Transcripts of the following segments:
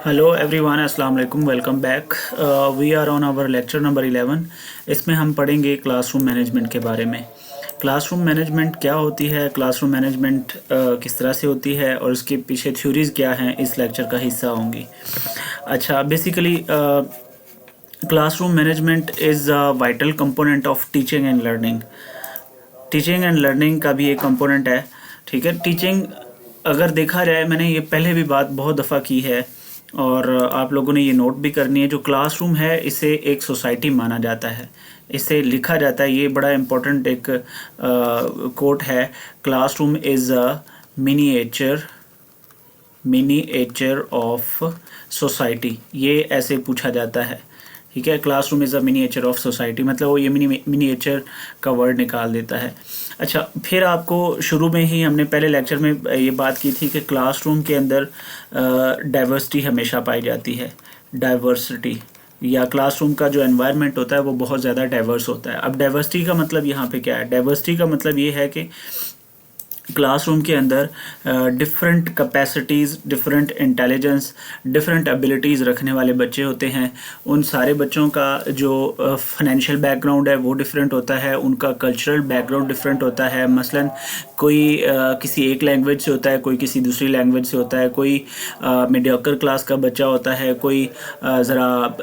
Hello everyone, अस्सलाम वालेकुम, welcome back. We are on our lecture number 11। इसमें हम पढ़ेंगे क्लासरूम मैनेजमेंट के बारे में। क्लासरूम मैनेजमेंट क्या होती है, क्लासरूम मैनेजमेंट किस तरह से होती है और उसके पीछे थ्योरीज क्या हैं, इस लेक्चर का हिस्सा होंगी। अच्छा, basically classroom management is a vital component of teaching and learning. Teaching and learning का भी एक कंपोनेंट है। ठीक है, टीचिंग अगर देखा जाए, मैंने ये पहले भी बात बहुत दफ़ा की है और आप लोगों ने ये नोट भी करनी है। जो क्लासरूम है इसे एक सोसाइटी माना जाता है, इसे लिखा जाता है। ये बड़ा इम्पोर्टेंट एक कोट है, classroom is a miniature miniature of society. ये ऐसे पूछा जाता है। ठीक है, classroom is a miniature of society, मतलब वो ये मिनिएचर का वर्ड निकाल देता है। अच्छा, फिर आपको शुरू में ही हमने पहले लेक्चर में ये बात की थी कि क्लासरूम के अंदर डाइवर्सिटी हमेशा पाई जाती है। डाइवर्सिटी या क्लासरूम का जो एनवायरनमेंट होता है वो बहुत ज़्यादा डाइवर्स होता है। अब डाइवर्सिटी का मतलब यहाँ पे क्या है? डाइवर्सिटी का मतलब ये है कि क्लासरूम के अंदर different capacities, different intelligence, different abilities रखने वाले बच्चे होते हैं। उन सारे बच्चों का जो फाइनेंशियल बैकग्राउंड है वो डिफरेंट होता है, उनका कल्चरल बैकग्राउंड डिफरेंट होता है। मसलन कोई किसी एक लैंग्वेज से होता है, कोई किसी दूसरी लैंग्वेज से होता है, कोई मीडियोकर क्लास का बच्चा होता है, कोई ज़रा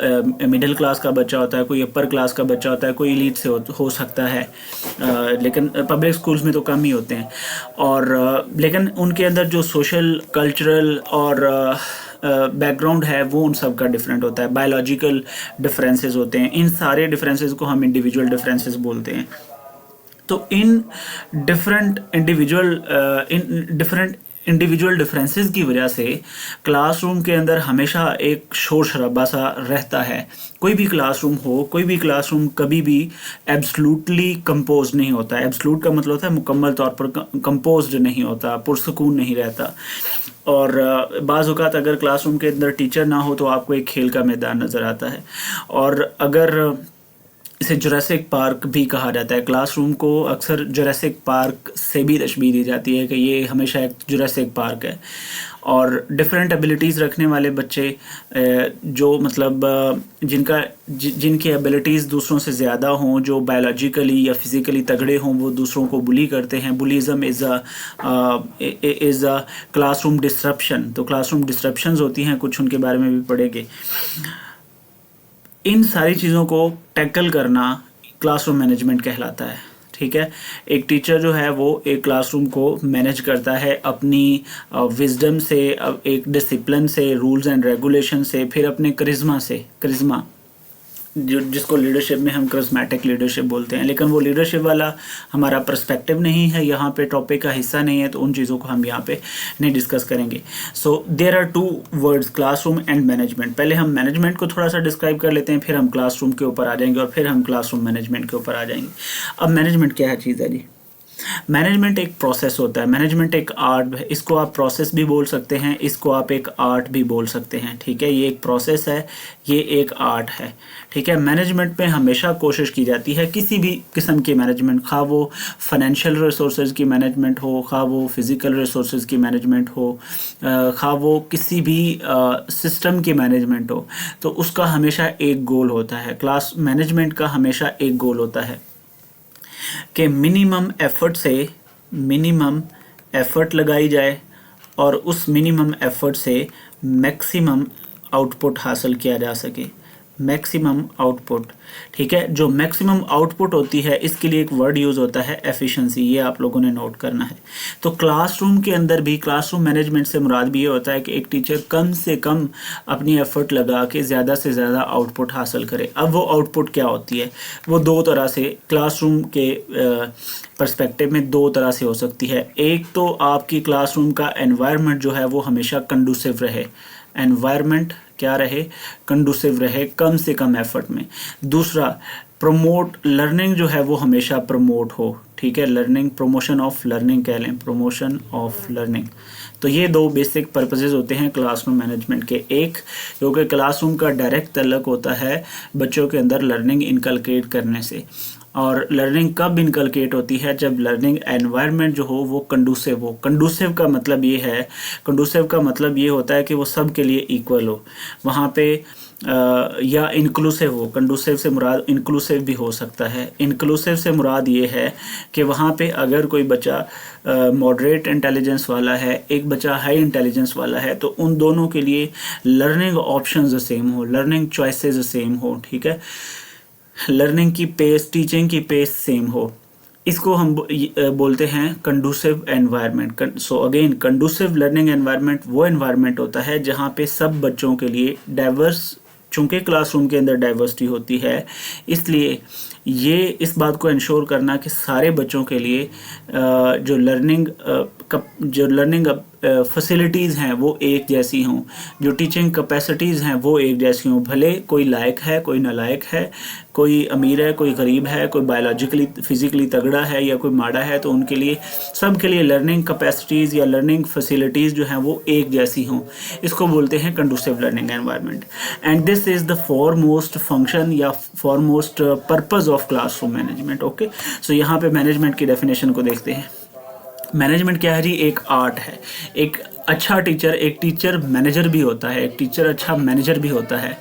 मिडिल क्लास का बच्चा होता है, कोई अपर क्लास का बच्चा होता है, कोई एलीट से हो सकता है। लेकिन पब्लिक स्कूल्स में तो कम ही होते हैं। और लेकिन उनके अंदर जो सोशल, कल्चरल और बैकग्राउंड है वो उन सब का डिफरेंट होता है। बायोलॉजिकल डिफरेंसेस होते हैं। इन सारे डिफरेंसेस को हम इंडिविजुअल डिफरेंसेस बोलते हैं। तो इन डिफरेंट इंडिविजुअल डिफरेंसेस की वजह से क्लासरूम के अंदर हमेशा एक शोर शराबा सा रहता है। कोई भी क्लासरूम हो, कोई भी क्लासरूम कभी भी एब्सोल्युटली कंपोज नहीं होता। एब्सोल्यूट का मतलब होता है मुकम्मल तौर पर कंपोज्ड नहीं होता, पुरसकून नहीं रहता। और बाज़ औक़ात अगर क्लासरूम के अंदर टीचर ना हो तो आपको एक खेल का मैदान नज़र आता है। और अगर इसे जुरासिक पार्क भी कहा जाता है। क्लासरूम को अक्सर जुरासिक पार्क से भी तशबीह दी जाती है कि ये हमेशा एक जुरासिक पार्क है। और डिफरेंट एबिलिटीज़ रखने वाले बच्चे, जो मतलब जिनकी एबिलिटीज़ दूसरों से ज़्यादा हों, जो बायोलॉजिकली या फिज़िकली तगड़े हों, वो दूसरों को बुली करते हैं। बुलिज़म इज़ अ क्लासरूम डिसरप्शन। तो क्लासरूम डिसरप्शंस होती हैं कुछ, उनके बारे में भी पढ़ेंगे। इन सारी चीज़ों को टैकल करना क्लासरूम मैनेजमेंट कहलाता है। ठीक है, एक टीचर जो है वो एक क्लासरूम को मैनेज करता है अपनी विजडम से, एक डिसिप्लिन से, रूल्स एंड रेगुलेशन से, फिर अपने करिश्मा जिसको लीडरशिप में हम करिश्मेटिक लीडरशिप बोलते हैं। लेकिन वो लीडरशिप वाला हमारा पर्सपेक्टिव नहीं है, यहाँ पे टॉपिक का हिस्सा नहीं है, तो उन चीज़ों को हम यहाँ पे नहीं डिस्कस करेंगे। So there are two words, classroom and management. पहले हम मैनेजमेंट को थोड़ा सा डिस्क्राइब कर लेते हैं, फिर हम क्लासरूम के ऊपर आ जाएंगे और फिर हम क्लासरूम मैनेजमेंट के ऊपर आ जाएंगे। अब मैनेजमेंट क्या है चीज़ है जी? मैनेजमेंट एक प्रोसेस होता है। मैनेजमेंट एक आर्ट है। इसको आप प्रोसेस भी बोल सकते हैं, इसको आप एक आर्ट भी बोल सकते हैं। ठीक है, ये एक प्रोसेस है, ये एक आर्ट है। ठीक है, मैनेजमेंट में हमेशा कोशिश की जाती है, किसी भी किस्म की मैनेजमेंट, खा वो फाइनेंशियल रिसोर्सेज की मैनेजमेंट हो, खा वो फिज़िकल रिसोर्सेज की मैनेजमेंट हो, खा वो किसी भी सिस्टम की मैनेजमेंट हो, तो उसका हमेशा एक गोल होता है। क्लास मैनेजमेंट का हमेशा एक गोल होता है कि मिनिमम एफर्ट लगाई जाए और उस मिनिमम एफर्ट से मैक्सिमम आउटपुट हासिल किया जा सके। मैक्सिमम आउटपुट, ठीक है, जो मैक्सिमम आउटपुट होती है इसके लिए एक वर्ड यूज़ होता है एफिशिएंसी। ये आप लोगों ने नोट करना है। तो क्लासरूम के अंदर भी क्लासरूम मैनेजमेंट से मुराद भी ये होता है कि एक टीचर कम से कम अपनी एफर्ट लगा के ज़्यादा से ज़्यादा आउटपुट हासिल करे। अब वो आउटपुट क्या होती है? वो दो तरह से क्लासरूम के पर्सपेक्टिव में दो तरह से हो सकती है। एक तो आपकी क्लासरूम का एनवायरनमेंट जो है वो हमेशा कंडूसिव रहे। एनवायरनमेंट क्या रहे? कंडूसिव रहे, कम से कम एफर्ट में। दूसरा, प्रमोट लर्निंग जो है वो हमेशा प्रमोट हो। ठीक है, लर्निंग, प्रमोशन ऑफ लर्निंग कह लें, प्रमोशन ऑफ लर्निंग। तो ये दो बेसिक पर्पसेस होते हैं क्लासरूम मैनेजमेंट के। एक, क्योंकि क्लासरूम का डायरेक्ट तल्लुक होता है बच्चों के अंदर लर्निंग इनकलकेट करने से, और लर्निंग कब इनकलकेट होती है? जब लर्निंग एनवायरनमेंट जो हो वो कंडूसिव हो। कंडूसिव का मतलब ये है, कंडूसिव का मतलब ये होता है कि वो सब के लिए इक्वल हो वहाँ पे, या इंक्लूसिव हो। कंडूसिव से मुराद इंक्लूसिव भी हो सकता है। इंक्लूसिव से मुराद ये है कि वहाँ पे अगर कोई बच्चा मॉडरेट इंटेलिजेंस वाला है, एक बच्चा हाई इंटेलिजेंस वाला है, तो उन दोनों के लिए लर्निंग ऑप्शंस सेम हो, लर्निंग चॉइसेस सेम हो, ठीक है, लर्निंग की पेस, टीचिंग की पेस सेम हो। इसको हम बोलते हैं conducive environment. So again, conducive learning environment वो एनवायरनमेंट होता है जहाँ पे सब बच्चों के लिए डाइवर्स, चूंकि क्लासरूम के अंदर डाइवर्सिटी होती है, इसलिए ये इस बात को इंश्योर करना कि सारे बच्चों के लिए जो लर्निंग फैसिलिटीज़ हैं वो एक जैसी हों, जो टीचिंग कैपेसिटीज़ हैं वो एक जैसी हों। भले कोई लायक है, कोई नालायक है, कोई अमीर है, कोई गरीब है, कोई बायोलॉजिकली फिजिकली तगड़ा है या कोई माड़ा है, तो उनके लिए, सब के लिए लर्निंग कैपेसिटीज़ या लर्निंग फैसिलिटीज़ जो हैं वो एक जैसी हों। इसको बोलते हैं conducive learning environment. And this is the foremost function या foremost purpose of classroom management. Okay, so यहाँ पे मैनेजमेंट की डेफिनेशन को देखते हैं। मैनेजमेंट क्या है जी? एक आर्ट है। एक अच्छा टीचर, एक टीचर मैनेजर भी होता है, एक टीचर अच्छा मैनेजर भी होता है।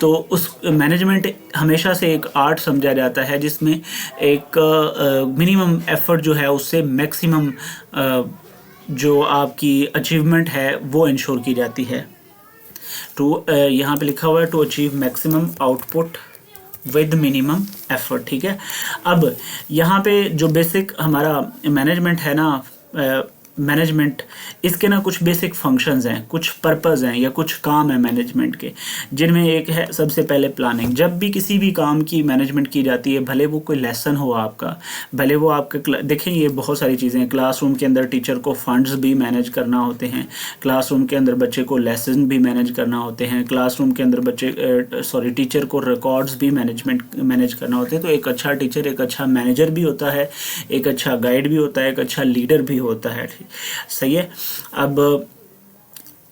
तो उस मैनेजमेंट हमेशा से एक आर्ट समझा जाता है जिसमें एक मिनिमम एफर्ट जो है उससे मैक्सिमम जो आपकी अचीवमेंट है वो इंश्योर की जाती है। टू यहाँ पे लिखा हुआ है to achieve maximum output with minimum effort, ठीक है। अब यहाँ पे जो बेसिक हमारा मैनेजमेंट है ना, मैनेजमेंट, इसके ना कुछ बेसिक फंक्शंस हैं, कुछ पर्पस हैं या कुछ काम है मैनेजमेंट के, जिनमें एक है सबसे पहले प्लानिंग। जब भी किसी भी काम की मैनेजमेंट की जाती है, भले वो कोई लेसन हो आपका, भले वो आपका, देखें ये बहुत सारी चीज़ें हैं। क्लासरूम के अंदर टीचर को फंड्स भी मैनेज करना होते हैं, क्लासरूम के अंदर बच्चे को लेसन भी मैनेज करना होते हैं, क्लासरूम के अंदर टीचर को रिकॉर्ड्स भी मैनेज करना होते हैं। तो एक अच्छा टीचर एक अच्छा मैनेजर भी होता है, एक अच्छा गाइड भी होता है, एक अच्छा लीडर भी होता है, सही है। अब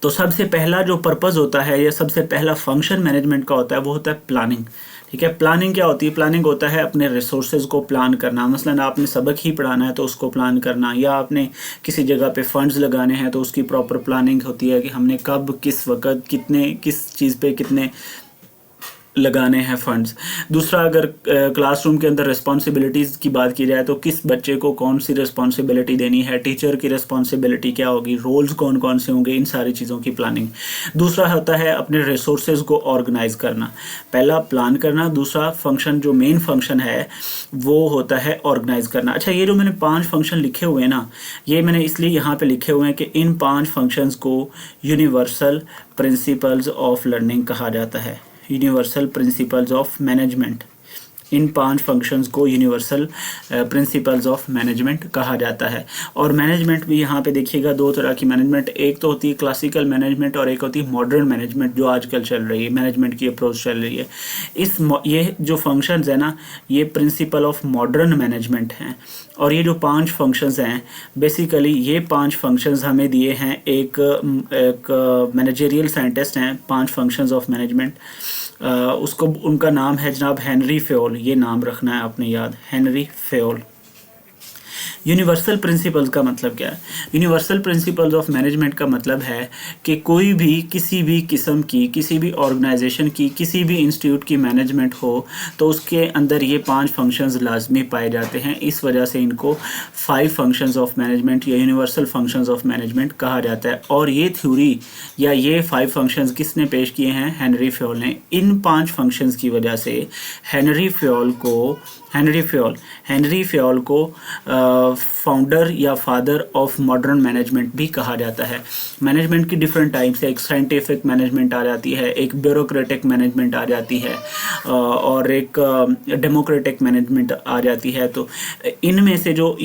तो सबसे पहला जो पर्पस होता है या सबसे पहला फंक्शन मैनेजमेंट का होता है वो होता है प्लानिंग, ठीक है। प्लानिंग क्या होती है? प्लानिंग होता है अपने रिसोर्सेज को प्लान करना। मसलन आपने सबक ही पढ़ाना है तो उसको प्लान करना, या आपने किसी जगह पे फंड्स लगाने हैं तो उसकी प्रॉपर प्लानिंग होती है कि हमने कब, किस वक्त, कितने, किस चीज़ पे कितने लगाने हैं फंड्स। दूसरा, अगर क्लासरूम के अंदर रिस्पॉन्सिबिलिटीज़ की बात की जाए तो किस बच्चे को कौन सी रिस्पॉन्सिबिलिटी देनी है, टीचर की रिस्पॉन्सिबिलिटी क्या होगी, रोल्स कौन कौन से होंगे, इन सारी चीज़ों की प्लानिंग। दूसरा होता है अपने रिसोर्सेज को ऑर्गेनाइज करना। पहला प्लान करना, दूसरा फंक्शन जो मेन फंक्शन है वो होता है ऑर्गेनाइज करना। अच्छा, ये जो मैंने 5 फंक्शन लिखे हुए हैं ना, ये मैंने इसलिए यहाँ पे लिखे हुए हैं कि इन 5 फंक्शंस को यूनिवर्सल प्रिंसिपल्स ऑफ लर्निंग कहा जाता है, universal principles of management. In 5 functions को यूनिवर्सल प्रिंसिपल्स ऑफ मैनेजमेंट कहा जाता है। और मैनेजमेंट भी यहाँ पे देखिएगा 2 तरह की मैनेजमेंट, एक तो होती है क्लासिकल मैनेजमेंट और एक होती है मॉडर्न मैनेजमेंट, जो आजकल चल रही है, मैनेजमेंट की अप्रोच चल रही है। ये जो फंक्शंस है ना, ये प्रिंसिपल ऑफ मॉडर्न मैनेजमेंट हैं। और ये जो 5 फंक्शंस हैं, बेसिकली ये 5 फंक्शंस हमें दिए हैं, एक मैनेजरियल साइंटिस्ट हैं, 5 फंक्शंस ऑफ मैनेजमेंट, उसको, उनका नाम है जनाब हेनरी फेयोल। ये नाम रखना है आपने याद, हेनरी फेयोल। यूनिवर्सल प्रिंसिपल्स का मतलब क्या है? यूनिवर्सल प्रिंसिपल्स ऑफ मैनेजमेंट का मतलब है कि कोई भी, किसी भी किस्म की, किसी भी ऑर्गेनाइजेशन की, किसी भी इंस्टीट्यूट की मैनेजमेंट हो तो उसके अंदर ये 5 फंक्शंस लाजमी पाए जाते हैं। इस वजह से इनको 5 फंक्शंस ऑफ मैनेजमेंट या यूनिवर्सल फंक्शंस ऑफ मैनेजमेंट कहा जाता है। और ये थ्योरी या ये 5 फंक्शंस किसने पेश किए हैं? हेनरी फेयोल ने। इन 5 फंक्शंस की वजह से हेनरी फेयोल को फाउंडर या फादर ऑफ मॉडर्न मैनेजमेंट भी कहा जाता है। मैनेजमेंट की डिफरेंट टाइप्स है, एक साइंटिफिक मैनेजमेंट आ जाती है, एक ब्यूरोक्रेटिक मैनेजमेंट आ जाती है, और एक डेमोक्रेटिक मैनेजमेंट आ जाती है। तो इनमें से जो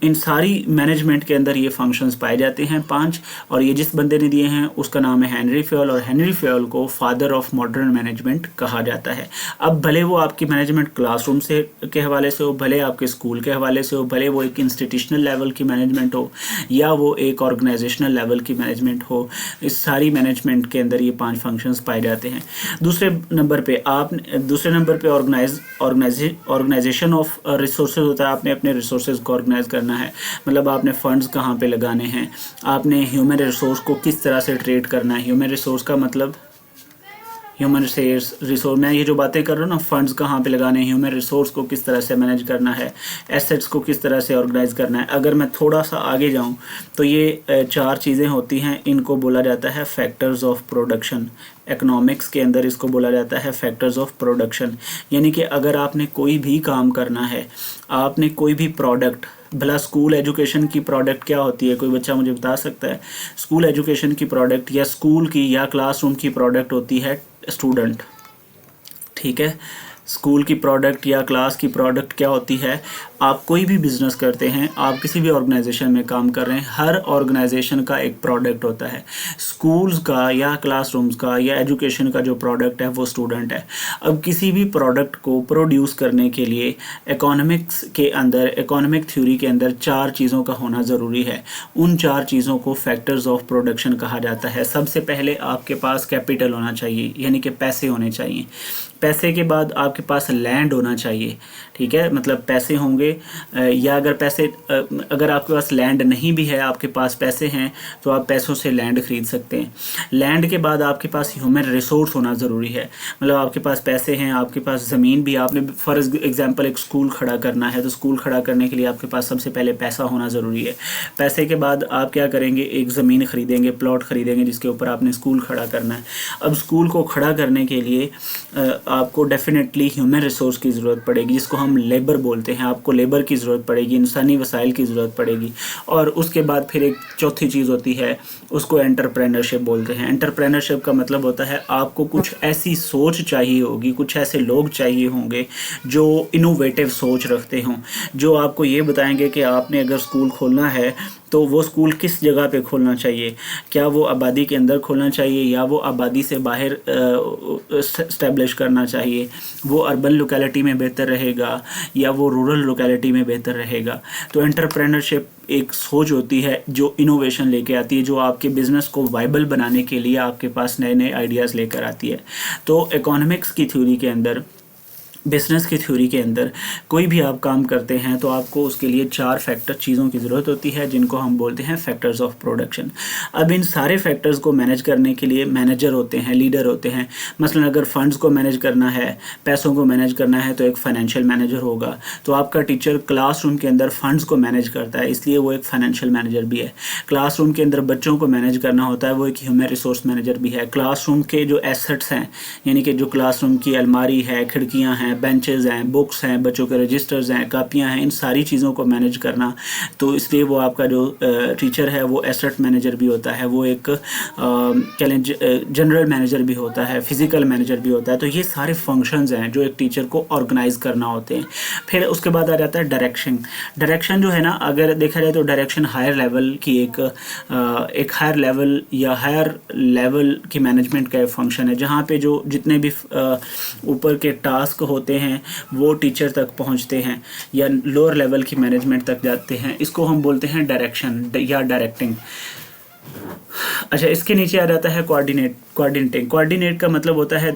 इन सारी मैनेजमेंट के अंदर ये फंक्शंस पाए जाते हैं 5, और ये जिस बंदे ने दिए हैं उसका नाम है हेनरी फेयोल, और हेनरी फेयोल को फादर ऑफ मॉडर्न मैनेजमेंट कहा जाता है। अब भले वो आपकी मैनेजमेंट क्लासरूम से के हवाले से हो, भले आपके स्कूल के हवाले से हो, भले वो एक इंस्टीट्यूट इंस्टीट्यूशनल लेवल की मैनेजमेंट हो या वो एक ऑर्गेनाइजेशनल लेवल की मैनेजमेंट हो, इस सारी मैनेजमेंट के अंदर ये 5 फंक्शंस पाए जाते हैं। दूसरे नंबर पे ऑर्गेनाइजेशन ऑफ रिसोर्सेज होता है। आपने अपने रिसोर्सेज को ऑर्गेनाइज करना है, मतलब आपने फंड्स कहाँ पे लगाने हैं, आपने ह्यूमन रिसोर्स को किस तरह से ट्रेड करना है। ह्यूमन रिसोर्स का मतलब ह्यूमन रिसोर्स, मैं ये जो बातें कर रहा हूँ ना, फंड्स कहाँ पे लगाने हैं, ह्यूमन रिसोर्स को किस तरह से मैनेज करना है, एसेट्स को किस तरह से ऑर्गेनाइज करना है। अगर मैं थोड़ा सा आगे जाऊँ तो ये 4 चीज़ें होती हैं, इनको बोला जाता है फैक्टर्स ऑफ प्रोडक्शन। इकोनॉमिक्स के अंदर इसको बोला जाता है फैक्टर्स ऑफ प्रोडक्शन। यानी कि अगर आपने कोई भी काम करना है, आपने कोई भी प्रोडक्ट, भला स्कूल एजुकेशन की प्रोडक्ट क्या होती है, कोई बच्चा मुझे बता सकता है? स्कूल एजुकेशन की प्रोडक्ट या स्कूल की या क्लासरूम की प्रोडक्ट होती है स्टूडेंट। ठीक है, स्कूल की प्रोडक्ट या क्लास की प्रोडक्ट क्या होती है? आप कोई भी बिजनेस करते हैं, आप किसी भी ऑर्गेनाइजेशन में काम कर रहे हैं, हर ऑर्गेनाइजेशन का एक प्रोडक्ट होता है। स्कूल्स का या क्लासरूम्स का या एजुकेशन का जो प्रोडक्ट है वो स्टूडेंट है। अब किसी भी प्रोडक्ट को प्रोड्यूस करने के लिए इकोनॉमिक्स के अंदर, इकोनॉमिक थ्योरी के अंदर 4 चीज़ों का होना ज़रूरी है। उन 4 चीज़ों को फैक्टर्स ऑफ प्रोडक्शन कहा जाता है। सबसे पहले आपके पास कैपिटल होना चाहिए, यानी कि पैसे होने चाहिए। पैसे के बाद आपके पास लैंड होना चाहिए। ठीक है, मतलब पैसे होंगे या अगर आपके पास लैंड नहीं भी है, आपके पास पैसे हैं तो आप पैसों से लैंड खरीद सकते हैं। लैंड के बाद आपके पास ह्यूमन रिसोर्स होना ज़रूरी है, मतलब आपके पास पैसे हैं, आपके पास ज़मीन भी, आपने फॉर एग्जांपल एक स्कूल खड़ा करना है तो स्कूल खड़ा करने के लिए आपके पास सबसे पहले पैसा होना ज़रूरी है। पैसे के बाद आप क्या करेंगे? एक ज़मीन खरीदेंगे, प्लॉट खरीदेंगे जिसके ऊपर आपने स्कूल खड़ा करना है। अब स्कूल को खड़ा करने के लिए आपको डेफिनेटली ह्यूमन रिसोर्स की ज़रूरत पड़ेगी, जिसको हम लेबर बोलते हैं। आपको लेबर की ज़रूरत पड़ेगी, इंसानी वसाइल की ज़रूरत पड़ेगी। और उसके बाद फिर एक चौथी चीज़ होती है, उसको एंटरप्रेन्योरशिप बोलते हैं। एंटरप्रेन्योरशिप का मतलब होता है आपको कुछ ऐसी सोच चाहिए होगी, कुछ ऐसे लोग चाहिए होंगे जो इनोवेटिव सोच रखते हों, जो आपको ये बताएंगे कि आपने अगर स्कूल खोलना है तो वो स्कूल किस जगह पे खोलना चाहिए। क्या वो आबादी के अंदर खोलना चाहिए या वो आबादी से बाहर इस्टेब्लिश करना चाहिए, वो अर्बन लोकेलिटी में बेहतर रहेगा या वो रूरल लोकेलिटी में बेहतर रहेगा। तो एंटरप्रेन्योरशिप एक सोच होती है जो इनोवेशन लेके आती है, जो आपके बिज़नेस को वाइबल बनाने के लिए आपके पास नए नए आइडियाज़ लेकर आती है। तो इकोनॉमिक्स की थ्योरी के अंदर, बिजनेस की थ्योरी के अंदर कोई भी आप काम करते हैं तो आपको उसके लिए 4 फैक्टर चीज़ों की ज़रूरत होती है, जिनको हम बोलते हैं फैक्टर्स ऑफ प्रोडक्शन। अब इन सारे फैक्टर्स को मैनेज करने के लिए मैनेजर होते हैं, लीडर होते हैं। मसलन अगर फंड्स को मैनेज करना है, पैसों को मैनेज करना है तो एक फाइनेंशियल मैनेजर होगा। तो आपका टीचर क्लासरूम के अंदर फंड्स को मैनेज करता है, इसलिए वो एक फाइनेंशियल मैनेजर भी है। क्लासरूम के अंदर बच्चों को मैनेज करना होता है, वो एक ह्यूमन रिसोर्स मैनेजर भी है। क्लासरूम के जो एसेट्स हैं, यानी कि जो क्लासरूम की अलमारी है, खिड़कियाँ हैं, बेंचेस हैं, बुक्स हैं, बच्चों के रजिस्टर्स हैं, कापियां हैं, इन सारी चीज़ों को मैनेज करना, तो इसलिए वो आपका जो टीचर है वो एसेट मैनेजर भी होता है, वो एक जनरल मैनेजर भी होता है, फिजिकल मैनेजर भी होता है। तो ये सारे फंक्शंस हैं जो एक टीचर को ऑर्गेनाइज करना होते हैं। फिर उसके बाद आ जाता है डायरेक्शन। डायरेक्शन जो है ना, अगर देखा जाए तो डायरेक्शन हायर लेवल की एक हायर लेवल या हायर लेवल की मैनेजमेंट का एक फंक्शन है, जहाँ पे जो जितने भी ऊपर के टास्क होते हैं वो टीचर तक पहुंचते हैं या लोअर लेवल की मैनेजमेंट तक जाते हैं। इसको हम बोलते हैं डायरेक्शन या डायरेक्टिंग। अच्छा, इसके नीचे आ जाता है कोऑर्डिनेटिंग। कोऑर्डिनेट का मतलब होता है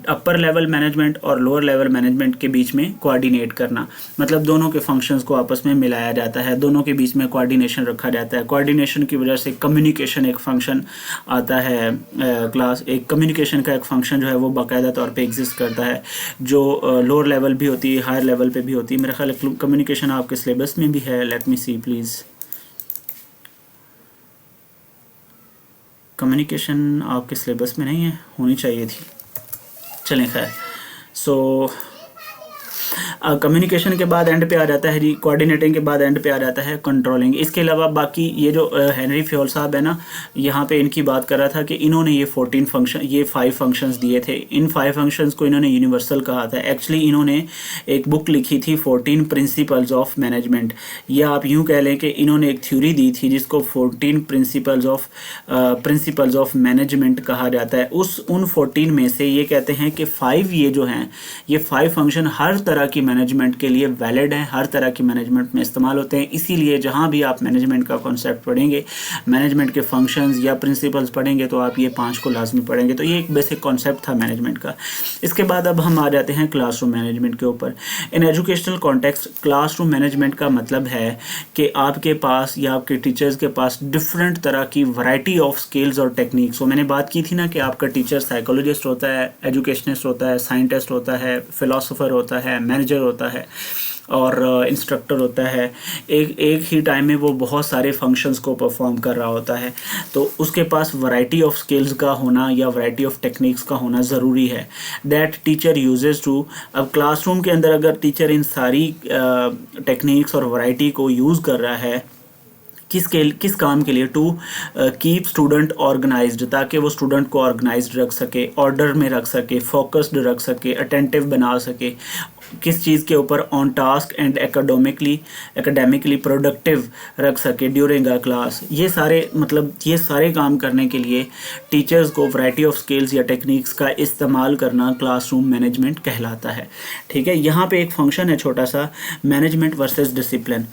अपर लेवल मैनेजमेंट और लोअर लेवल मैनेजमेंट के बीच में कोऑर्डिनेट करना, मतलब दोनों के फंक्शंस को आपस में मिलाया जाता है, दोनों के बीच में कोऑर्डिनेशन रखा जाता है। कोऑर्डिनेशन की वजह से कम्युनिकेशन एक फंक्शन आता है। एक कम्युनिकेशन का एक फंक्शन जो है वो बाकायदा तौर पे एग्जिस्ट करता है, जो लोअर लेवल भी होती है, हायर लेवल पे भी होती है। मेरा ख्याल है कम्युनिकेशन आपके सिलेबस में भी है। Let me see please. Communication आपके सिलेबस में नहीं है, होनी चाहिए थी। चलें खैर। सो कम्युनिकेशन के बाद एंड पे आ जाता है जी, कोऑर्डिनेटिंग के बाद एंड पे आ जाता है कंट्रोलिंग। इसके अलावा बाकी ये जो हेनरी फ्योल साहब है ना, यहाँ पे इनकी बात कर रहा था कि इन्होंने ये 5 फंक्शंस दिए थे। इन 5 फंक्शंस को इन्होंने यूनिवर्सल कहा था। एक्चुअली इन्होंने एक बुक लिखी थी 14 प्रिंसिपल्स ऑफ मैनेजमेंट, या आप यूँ कह लें कि इन्होंने एक थ्योरी दी थी जिसको 14 प्रिंसिपल्स ऑफ मैनेजमेंट कहा जाता है। उन 14 में से ये कहते हैं कि 5 ये जो हैं, ये 5 फंक्शन हर तरह की मैनेजमेंट के लिए वैलिड हैं, हर तरह की मैनेजमेंट में इस्तेमाल होते हैं। इसीलिए जहाँ भी आप मैनेजमेंट का कॉन्सेप्ट पढ़ेंगे, मैनेजमेंट के फंक्शंस या प्रिंसिपल्स पढ़ेंगे, तो आप ये 5 को लाजमी पढ़ेंगे। तो ये एक बेसिक कॉन्सेप्ट था मैनेजमेंट का। इसके बाद अब हम आ जाते हैं क्लासरूम मैनेजमेंट के ऊपर। In educational context, classroom management का मतलब है कि आपके पास या आपके टीचर्स के पास डिफरेंट तरह की वैरायटी ऑफ स्किल्स और टेक्निक्स हो। मैंने बात की थी ना कि आपका टीचर साइकोलॉजिस्ट होता है, एजुकेशनिस्ट होता है, साइंटिस्ट होता है, फिलोसोफर होता है, मैनेजर होता है और इंस्ट्रक्टर होता है। एक ही टाइम में वो बहुत सारे फंक्शंस को परफॉर्म कर रहा होता है। तो उसके पास वैरायटी ऑफ स्किल्स का होना या वैरायटी ऑफ टेक्निक्स का होना ज़रूरी है, दैट टीचर यूजेस टू। अब क्लासरूम के अंदर अगर टीचर इन सारी टेक्निक्स और वैरायटी को यूज़ कर रहा है, किस काम के लिए, टू कीप स्टूडेंट ऑर्गेनाइज्ड, ताकि वो स्टूडेंट को ऑर्गेनाइज्ड रख सके, ऑर्डर में रख सके, फोकस्ड रख सके, अटेंटिव बना सके, किस चीज़ के ऊपर, on task and academically productive रख सके ड्यूरिंग अ क्लास। ये सारे काम करने के लिए टीचर्स को वैरायटी ऑफ स्किल्स या टेक्निक्स का इस्तेमाल करना क्लासरूम मैनेजमेंट कहलाता है। ठीक है, यहाँ पे एक फंक्शन है छोटा सा, मैनेजमेंट वर्सेस डिसिप्लिन।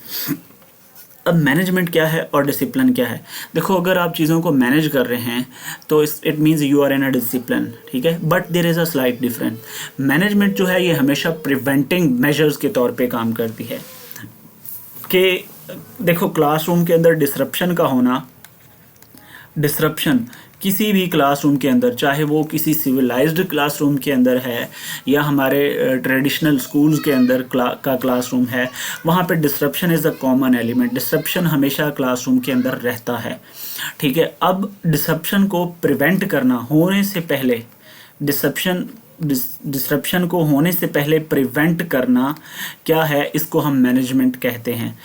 अब मैनेजमेंट क्या है और डिसिप्लिन क्या है? देखो, अगर आप चीज़ों को मैनेज कर रहे हैं तो it means you are in a discipline, ठीक है, but there is a slight difference. Management जो है ये हमेशा प्रिवेंटिंग मेजर्स के तौर पे काम करती है कि देखो, क्लासरूम के अंदर डिसरप्शन किसी भी क्लासरूम के अंदर, चाहे वो किसी सिविलाइज्ड क्लासरूम के अंदर है या हमारे ट्रेडिशनल स्कूल्स के अंदर का क्लासरूम है, वहाँ पे disruption is a common element. Disruption हमेशा क्लासरूम के अंदर रहता है। ठीक है, अब डिसरप्शन को प्रिवेंट करना, होने से पहले डिसरप्शन को होने से पहले प्रिवेंट करना क्या है, इसको हम मैनेजमेंट कहते हैं।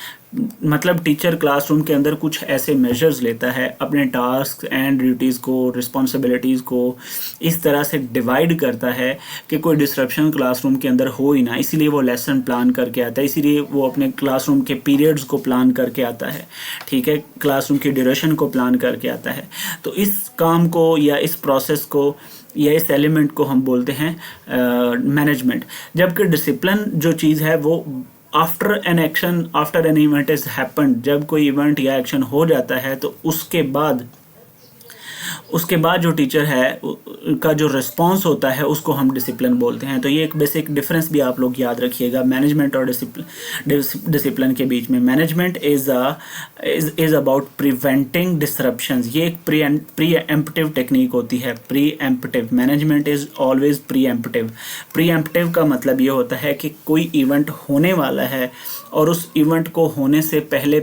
मतलब टीचर क्लासरूम के अंदर कुछ ऐसे मेजर्स लेता है, अपने टास्क एंड ड्यूटीज़ को, रिस्पॉन्सिबिलिटीज़ को इस तरह से डिवाइड करता है कि कोई डिसरप्शन क्लासरूम के अंदर हो ही ना। इसीलिए वो लेसन प्लान करके आता है, इसीलिए वो अपने क्लासरूम के पीरियड्स को प्लान करके आता है। ठीक है, क्लासरूम की ड्यूरेशन को प्लान करके आता है। तो इस काम को या इस प्रोसेस को या इस एलिमेंट को हम बोलते हैं मैनेजमेंट। जबकि डिसिप्लिन जो चीज़ है वो after an event is happened, जब कोई इवेंट या एक्शन हो जाता है तो उसके बाद जो टीचर है का जो रिस्पॉन्स होता है उसको हम डिसिप्लिन बोलते हैं। तो ये एक बेसिक डिफरेंस भी आप लोग याद रखिएगा मैनेजमेंट और डिसिप्लिन के बीच में। Management is about preventing disruptions. ये एक प्री एम्प्टिव टेक्निक होती है, pre emptive. Management is always pre emptive. Pre emptive का मतलब ये होता है कि कोई इवेंट होने वाला है और उस इवेंट को होने से पहले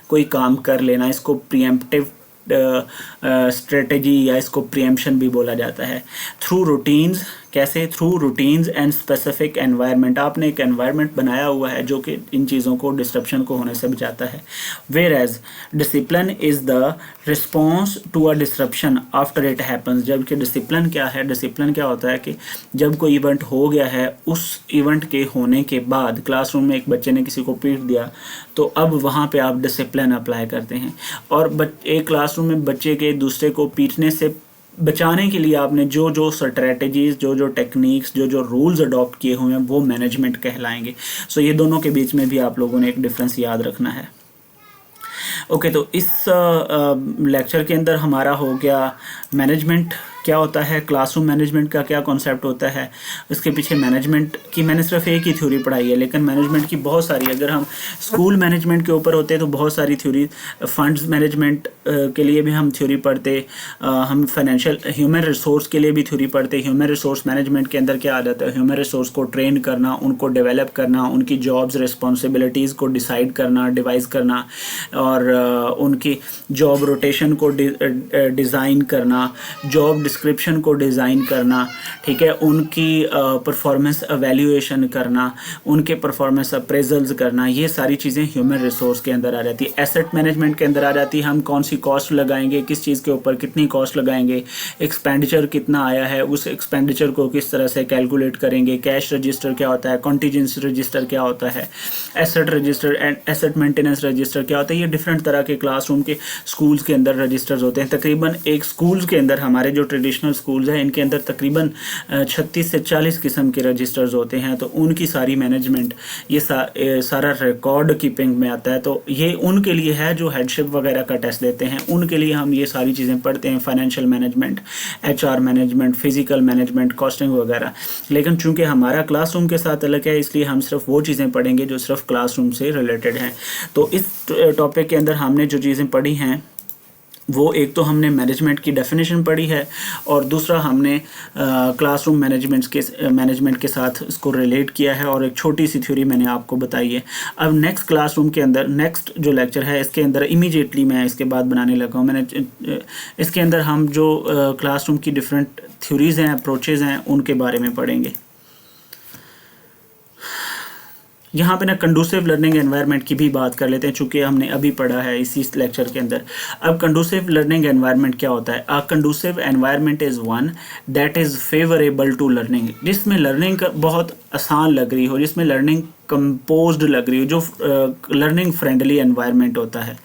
कोई काम कर लेना, इसको प्री एम्प्टिव स्ट्रेटेजी या इसको प्रीएम्पशन भी बोला जाता है। थ्रू रूटीन्स, कैसे? Through routines and specific environment. आपने एक एनवायरनमेंट बनाया हुआ है जो कि इन चीज़ों को, डिस्ट्रप्शन को होने से बचाता है। Whereas discipline is the response to a disruption after it happens. जबकि डिसिप्लिन क्या है? डिसिप्लिन क्या होता है कि जब कोई इवेंट हो गया है, उस इवेंट के होने के बाद क्लासरूम में एक बच्चे ने किसी को पीट दिया, तो अब वहाँ पे आप डिसिप्लिन अप्लाई करते हैं। और एक क्लासरूम में बच्चे के दूसरे को पीटने से बचाने के लिए आपने जो स्ट्रेटजीज, जो टेक्निक्स, जो रूल्स अडॉप्ट किए हुए हैं वो मैनेजमेंट कहलाएंगे। सो ये दोनों के बीच में भी आप लोगों ने एक डिफरेंस याद रखना है। ओके, तो इस लेक्चर के अंदर हमारा हो गया मैनेजमेंट क्या होता है, क्लासरूम मैनेजमेंट का क्या कॉन्सेप्ट होता है, उसके पीछे मैनेजमेंट की मैंने सिर्फ एक ही थ्योरी पढ़ाई है, लेकिन मैनेजमेंट की बहुत सारी, अगर हम स्कूल मैनेजमेंट के ऊपर होते हैं तो बहुत सारी थ्योरी, फंड्स मैनेजमेंट के लिए भी हम थ्योरी पढ़ते, हम फाइनेंशियल ह्यूमन रिसोर्स के लिए भी थ्योरी पढ़ते। ह्यूमन रिसोर्स मैनेजमेंट के अंदर क्या आ जाता है? ह्यूमन रिसोर्स को ट्रेन करना, उनको डेवलप करना, उनकी जॉब्स रिस्पॉन्सिबिलिटीज़ को डिसाइड करना, डिवाइस करना, और उनकी जॉब रोटेशन को डिज़ाइन करना, जॉब डिस्क्रिप्शन को डिज़ाइन करना, ठीक है, उनकी परफॉर्मेंस एवेल्यूएशन करना, उनके परफॉर्मेंस अप्रेजल्स करना, ये सारी चीज़ें ह्यूमन रिसोर्स के अंदर आ जाती है। एसेट मैनेजमेंट के अंदर आ जाती है, हम कौन सी कॉस्ट लगाएंगे, किस चीज़ के ऊपर कितनी कॉस्ट लगाएंगे, एक्सपेंडिचर कितना आया है, उस एक्सपेंडिचर को किस तरह से कैलकुलेट करेंगे, कैश रजिस्टर क्या होता है, कॉन्टीजेंसी रजिस्टर क्या होता है, asset register and asset maintenance register क्या होता है। ये डिफरेंट तरह के क्लासरूम के स्कूल्स के अंदर रजिस्टर्स होते हैं। तकरीबन एक स्कूल्स के अंदर हमारे जो ट्रेडिशनल स्कूल्स हैं, इनके अंदर तकरीबन 36 से 40 किस्म के रजिस्टर्स होते हैं, तो उनकी सारी मैनेजमेंट, ये सारा रिकॉर्ड कीपिंग में आता है। तो ये उनके लिए है जो हेडशिप वगैरह का टेस्ट देते हैं, उनके लिए हम ये सारी चीज़ें पढ़ते हैं, financial management, HR management, physical management, costing वगैरह। लेकिन चूंकि हमारा क्लासरूम के साथ अलग है, इसलिए हम सिर्फ वो चीज़ें पढ़ेंगे जो सिर्फ क्लासरूम से रिलेटेड हैं। तो इस टॉपिक के अंदर हमने जो चीज़ें पढ़ी हैं वो एक तो हमने मैनेजमेंट की डेफिनेशन पढ़ी है, और दूसरा हमने क्लासरूम मैनेजमेंट के साथ इसको रिलेट किया है, और एक छोटी सी थ्योरी मैंने आपको बताई है। अब नेक्स्ट क्लासरूम के अंदर नेक्स्ट जो लेक्चर है, इसके अंदर इमीडिएटली मैं इसके बाद बनाने लगा हूँ। इसके अंदर हम जो क्लासरूम की डिफरेंट थ्योरीज़ हैं, अप्रोचेज़ हैं, उनके बारे में पढ़ेंगे। यहाँ पे ना कंडूसिव लर्निंग एनवायरनमेंट की भी बात कर लेते हैं, चूँकि हमने अभी पढ़ा है इसी लेक्चर के अंदर। अब कंडूसिव लर्निंग एनवायरनमेंट क्या होता है? A conducive environment is one that is favourable to learning, जिसमें लर्निंग बहुत आसान लग रही हो, जिसमें लर्निंग कंपोज्ड लग रही हो, जो लर्निंग फ्रेंडली एनवायरनमेंट होता है।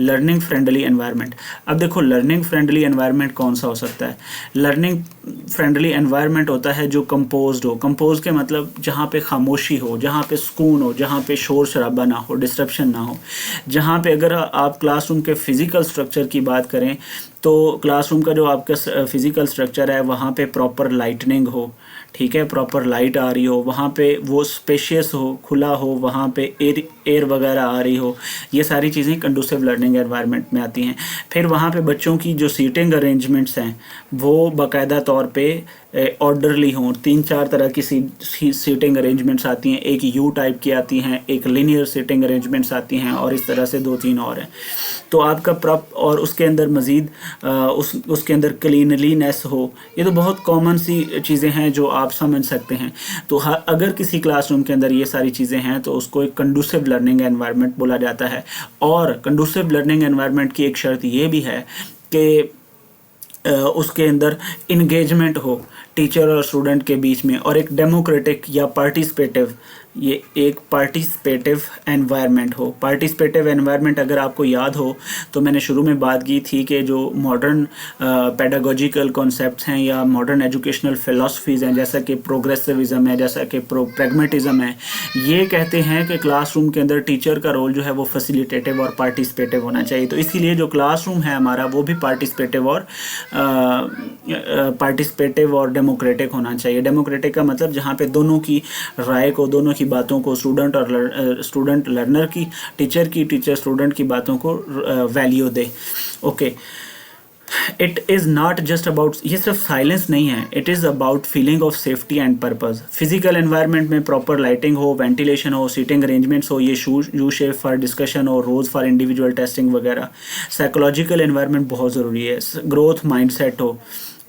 Learning friendly environment. अब देखो, लर्निंग फ्रेंडली एनवायरनमेंट कौन सा हो सकता है? लर्निंग फ्रेंडली एनवायरनमेंट होता है जो कंपोज्ड हो। कंपोज के मतलब जहाँ पे खामोशी हो, जहाँ पे सुकून हो, जहाँ पे शोर शराबा ना हो, डिस्ट्रप्शन ना हो, जहाँ पे अगर आप क्लासरूम के फिज़िकल स्ट्रक्चर की बात करें तो क्लासरूम का जो आपका फिज़िकल स्ट्रक्चर है वहाँ पे प्रॉपर लाइटनिंग हो, ठीक है, प्रॉपर लाइट आ रही हो, वहाँ पे वो स्पेशियस हो, खुला हो, वहाँ पे एयर वगैरह आ रही हो, ये सारी चीज़ें कंडूसिव लर्निंग एनवायरनमेंट में आती हैं। फिर वहाँ पे बच्चों की जो सीटिंग अरेंजमेंट्स हैं वो बाकायदा तौर पे ऑर्डरली हों। 3-4 तरह की सीटिंग अरेंजमेंट्स आती हैं, एक यू टाइप की आती हैं, एक लिनियर सीटिंग अरेंजमेंट्स आती हैं, और इस तरह से 2-3 और हैं। तो आपका और उसके अंदर मज़ीद उसके अंदर क्लीनलीनेस हो, ये तो बहुत कॉमन सी चीज़ें हैं जो आप समझ सकते हैं। तो अगर किसी क्लासरूम के अंदर ये सारी चीज़ें हैं तो उसको एक कंडूसिव लर्निंग एनवायरनमेंट बोला जाता है। और कंडूसिव लर्निंग एनवायरनमेंट की एक शर्त ये भी है कि उसके अंदर इंगेजमेंट हो टीचर और स्टूडेंट के बीच में, और एक डेमोक्रेटिक या पार्टिसिपेटिव, ये एक पार्टिसिपेटिव एनवायरनमेंट हो। पार्टिसिपेटिव एनवायरनमेंट अगर आपको याद हो तो मैंने शुरू में बात की थी कि जो मॉडर्न पेडागोजिकल कॉन्सेप्ट्स हैं या मॉडर्न एजुकेशनल फ़िलासफ़ीज़ हैं, जैसा कि प्रोग्रेसिविज़म है, जैसा कि प्रैग्मेटिज़म है, ये कहते हैं कि क्लासरूम के अंदर टीचर का रोल जो है वो फैसिलिटेटिव और पार्टिसिपेटिव होना चाहिए। तो इसीलिए जो क्लासरूम है हमारा वो भी पार्टिसिपेटिव और डेमोक्रेटिक होना चाहिए। डेमोक्रेटिक का मतलब जहाँ पे दोनों की राय को, दोनों की बातों को, स्टूडेंट लर्नर की, टीचर स्टूडेंट की बातों को वैल्यू दे। ओके, it is not just about, ये सिर्फ साइलेंस नहीं है, it is about feeling of safety and purpose. Physical environment में प्रॉपर लाइटिंग हो, वेंटिलेशन हो, सीटिंग अरेंजमेंट्स हो, ये यू शेप फॉर डिस्कशन और रोज फॉर इंडिविजुअल टेस्टिंग वगैरह। साइकोलॉजिकल एनवायरनमेंट बहुत ज़रूरी है, ग्रोथ माइंडसेट हो,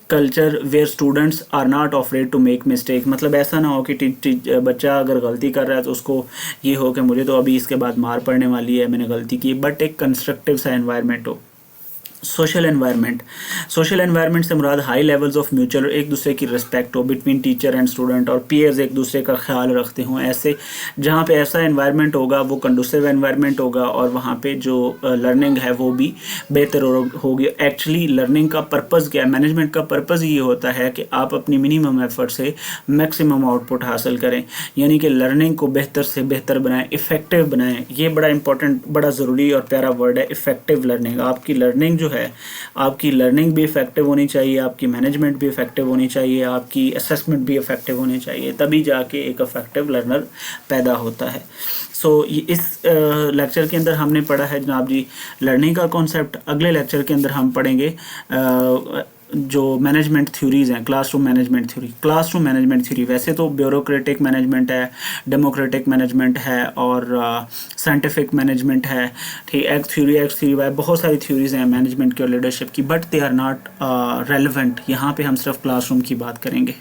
culture where students are not afraid to make mistake, मतलब ऐसा ना हो कि बच्चा अगर गलती कर रहा है तो उसको ये हो कि मुझे तो अभी इसके बाद मार पड़ने वाली है, मैंने गलती की, बट एक कंस्ट्रक्टिव सा एनवायरनमेंट हो। सोशल एनवायरनमेंट से मुराद हाई लेवल्स ऑफ म्यूचुअल, एक दूसरे की रिस्पेक्ट हो बिटवीन टीचर एंड स्टूडेंट, और पीयर्स एक दूसरे का ख्याल रखते हों। ऐसे जहाँ पे ऐसा एनवायरनमेंट होगा वो कंडूसिव एनवायरनमेंट होगा, और वहाँ पे जो लर्निंग है वो भी बेहतर होगी। एक्चुअली लर्निंग का पर्पज़ क्या है? मैनेजमेंट का पर्पज़ ये होता है कि आप अपनी मिनिमम एफर्ट से मैक्सिमम आउटपुट हासिल करें, यानी कि लर्निंग को बेहतर से बेहतर बनाएं, इफ़ेक्टिव बनाएं। ये बड़ा इंपॉर्टेंट, बड़ा ज़रूरी और प्यारा वर्ड है, इफ़ेक्टिव लर्निंग। आपकी लर्निंग जो है, आपकी लर्निंग भी इफेक्टिव होनी चाहिए, आपकी मैनेजमेंट भी इफेक्टिव होनी चाहिए, आपकी असेसमेंट भी इफेक्टिव होनी चाहिए, तभी जाके एक इफेक्टिव लर्नर पैदा होता है। सो इस लेक्चर के अंदर हमने पढ़ा है जनाब जी लर्निंग का कॉन्सेप्ट। अगले लेक्चर के अंदर हम पढ़ेंगे जो मैनेजमेंट थ्योरीज़ हैं, क्लासरूम मैनेजमेंट थ्योरी। वैसे तो ब्यूरोक्रेटिक मैनेजमेंट है, डेमोक्रेटिक मैनेजमेंट है, और साइंटिफिक मैनेजमेंट है, ठीक, एक्स थ्योरी वाई, बहुत सारी थ्योरीज़ हैं मैनेजमेंट की और लीडरशिप की, but they are not relevant. यहाँ पे हम सिर्फ क्लासरूम की बात करेंगे।